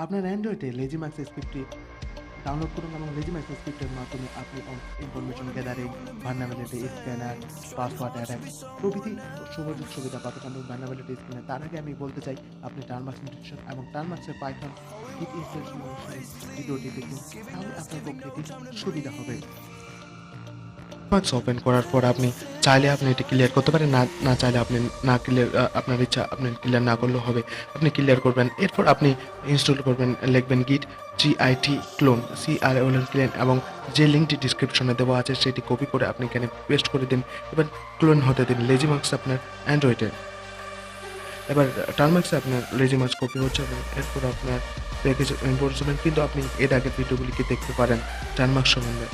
আপনার অ্যান্ড্রয়েডে লেজিম্যাক্স স্ক্রিপ্টটি ডাউনলোড করুন এবং লেজিম্যাক্স স্ক্রিপ্টের মাধ্যমে আপনি information gathering, vulnerability scanner, password attack প্রভৃতি সুযোগ সুবিধা পাবেন এবং ভালনারেবিলিটি স্ক্যানার। তার আগে আমি বলতে চাই আপনি টার্মাক্স ইনস্টলেশন এবং টার্মাক্সের পাইথন গিট ইনস্টলেশন ভিডিওটি দেখুন, তাহলে আপনার পক্ষে এটি সুবিধা হবে। মার্কস ওপেন করার পর আপনি চাইলে আপনি এটি ক্লিয়ার করতে পারেন, না চাইলে আপনি না ক্লিয়ার, আপনার ইচ্ছা আপনি ক্লিয়ার না করলেও হবে, আপনি ক্লিয়ার করবেন। এরপর আপনি ইনস্টল করবেন, লিখবেন গিট git ক্লোন CRON ক্লোন এবং যে লিঙ্কটি ডিসক্রিপশনে দেওয়া আছে সেটি কপি করে আপনি এখানে পেস্ট করে দিন। এবার ক্লোন হতে দিন লেজিমাক্স আপনার অ্যান্ড্রয়েডে। এবার টার্মাক্সে আপনার লেজিমাক্স কপি হচ্ছে এবং এরপর আপনার প্যাকেজ ইম্পোর্ট করবেন, কিন্তু আপনি এর আগের ভিডিওগুলিকে দেখতে পারেন টার্মাক্স সম্বন্ধে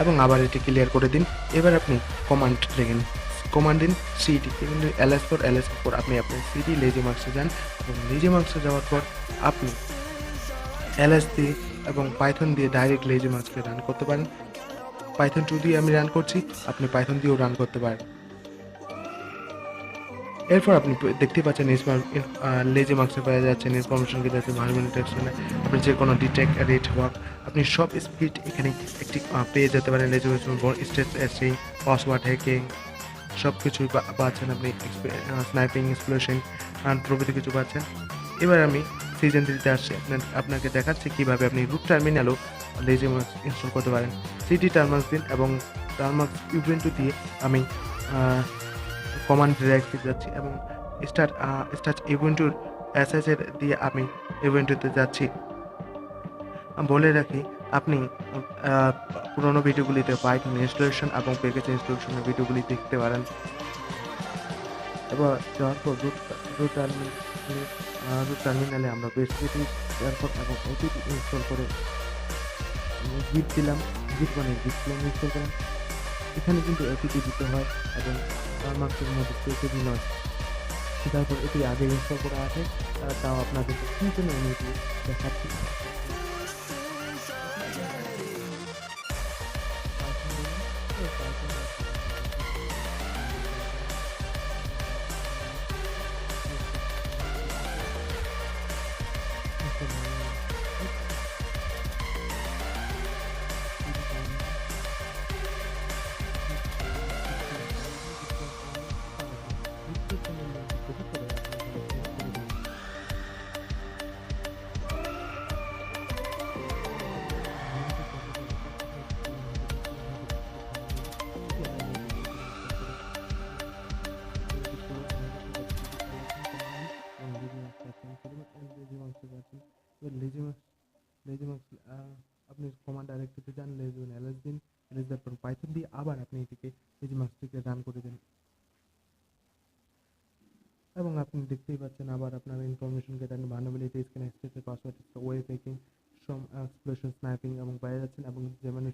এবং আবার এটি ক্লিয়ার করে দিন। এবার আপনি কমান্ড লিখেন, কমান্ড দিন সিডি, কিন্তু ls4 আপনি আপনার সিডি লেজিমাক্সে যান এবং লেজিমাক্সে যাওয়ার পর আপনি ls দিয়ে এবং পাইথন দিয়ে ডাইরেক্ট লেজিমাক্সকে রান করতে পারেন। পাইথন 2 দিয়ে আমি রান করছি, আপনি পাইথন দিয়েও রান করতে পারেন। এরপর আপনি দেখতেই পাচ্ছেন লেজিমাক্সে পেয়ে যাচ্ছেন ইনফরমেশন কি যাচ্ছে ভার্মিনেটেশনে, আপনি যে কোনো ডিটেক্ট রেট ওয়ার্ক আপনি সব স্পিড এখানে একটি পেয়ে যেতে পারেন। লেজিমাক্স স্টেট এসিং, পাসওয়ার্ড হ্যাকিং সব কিছুই পাচ্ছেন আপনি, স্নাইপিং এক্সপ্লোশন প্রভৃতি কিছু পাচ্ছেন। এবার আমি সিজন 3তে আসছি, আপনাকে দেখাচ্ছি কীভাবে আপনি রুট টার্মিনালও লেজিমাক্স ইনস্টল করতে পারেন। সিডি টার্মাক্স দিন এবং টার্মাক্স ইউবেন্টু দিয়ে আমি কমান্ড ডিরেক্টে যাচ্ছি এবং স্টার্ট ইভেন্টুর এসএসএর দিয়ে আমি ইভেন্টুতে যাচ্ছি। বলে রাখি আপনি পুরোনো ভিডিওগুলিতে পাইথন ইনস্টলেশন এবং প্যাকেজ ইনস্টলেশনের ভিডিওগুলি দেখতে পারেন। এবার যাওয়ার পর রুট টার্মিনালে আমরা বেশ কিছু এরপর এবং ওটিপি ইনস্টল করে গিট দিলাম, গিট মানে গিট ক্লোন ইনস্টল করলাম। এখানে কিন্তু ওটিপি দিতে হয় এবং টার্মাক্সের মধ্যে পেকেজি নয়। তারপর এটি আগে ইনস্টল করা আছে, তাও আপনাদেরকে কী জন্য আমি এটি দেখাচ্ছি। লেজিমাক্স আপনি কমান্ড ডাইরেক্টরিতে যান, ls দিন, ls দেওয়ার পর পাইথন দিয়ে আবার আপনি এটিকে লেজিমাক্সটিকে রান করে দিন এবং আপনি দেখতেই পাচ্ছেন আবার আপনার ইনফরমেশন গ্যাদারিং, ভালনারেবিলিটি স্ক্যান, এক্সটেন্সের password, web hacking, some explosion, sniping এবং পেয়ে যাচ্ছেন। এবং যেমন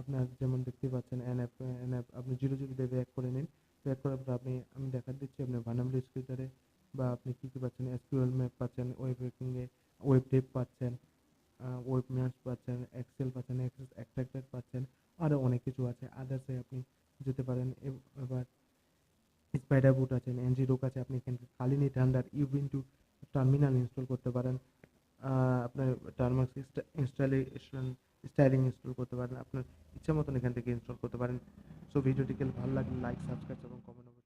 আপনার যেমন দেখতেই পাচ্ছেন এনএফ আপনি 0 দিয়ে ব্যাক করে নিন। ব্যাক করার পর আমি দেখা দিচ্ছি আপনার ভালনারেবিলিটি স্ক্রিপ্টারে বা আপনি কী কী পাচ্ছেন, এসকিউএল ম্যাপ পাচ্ছেন, ওয়েব হ্যাকিংয়ে ওয়েব ডেভ পাচ্ছেন, ওয়েব ম্যাপস পাচ্ছেন, এক্সেল পাচ্ছেন, এক্সেস এক্সট্রাক্টর পাচ্ছেন, আরও অনেক কিছু আছে। আদার্সে আপনি যেতে পারেন। এবার স্পাইডার বুট আছেন, এনজিরোক আছে, আপনি এখানে কালিনি থান্ডার ইউবিন্টু টার্মিনাল ইনস্টল করতে পারেন। আপনার টার্মাক্স ইনস্টলেশন স্টাইলিং ইনস্টল করতে পারেন, আপনার ইচ্ছা মতন এখান থেকে ইনস্টল করতে পারেন। সো ভিডিওটিকে ভালো লাগলে লাইক, সাবস্ক্রাইব এবং কমেন্ট